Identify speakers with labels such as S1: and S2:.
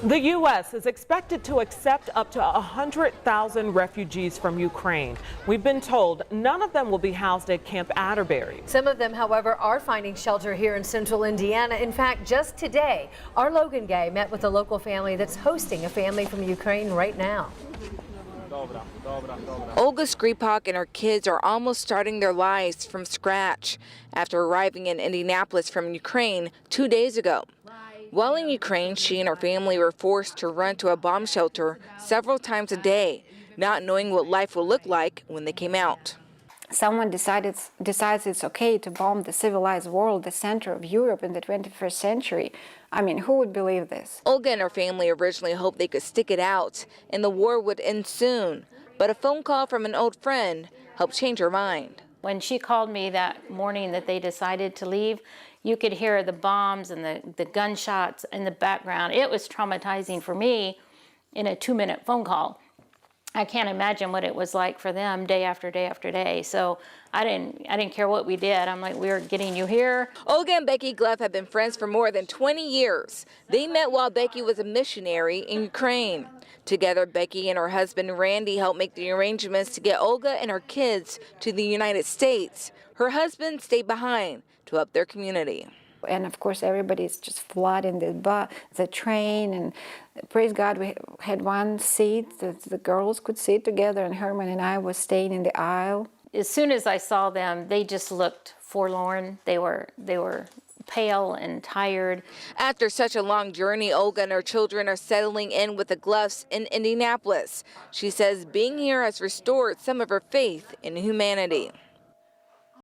S1: The U.S. is expected to accept up to 100,000 refugees from Ukraine. We've been told none of them will be housed at Camp Atterbury.
S2: Some of them, however, are finding shelter here in central Indiana. In fact, just today, our Logan Gay met with a local family that's hosting a family from Ukraine right now.
S3: Olga Skripok and her kids are almost starting their lives from scratch after arriving in Indianapolis from Ukraine 2 days ago. While in Ukraine, she and her family were forced to run to a bomb shelter several times a day, not knowing what life will look like when they came out.
S4: Someone decides it's okay to bomb the civilized world, the center of Europe in the 21st century. I mean, who would believe this?
S3: Olga and her family originally hoped they could stick it out and the war would end soon. But a phone call from an old friend helped change her mind.
S5: When she called me that morning that they decided to leave, you could hear the bombs and the gunshots in the background. It was traumatizing for me in a 2-minute phone call. I can't imagine what it was like for them day after day after day. So I didn't care what we did. I'm like, we're getting you here.
S3: Olga and Becky Gleff have been friends for more than 20 years. They met while Becky was a missionary in Ukraine. Together, Becky and her husband Randy helped make the arrangements to get Olga and her kids to the United States. Her husband stayed behind to help their community.
S4: And of course, everybody's just flooding the train. And praise God, we had one seat that the girls could sit together, and Herman and I was staying in the aisle.
S5: As soon as I saw them, they just looked forlorn. They were pale and tired.
S3: After such a long journey, Olga and her children are settling in with the Gleffs in Indianapolis. She says being here has restored some of her faith in humanity.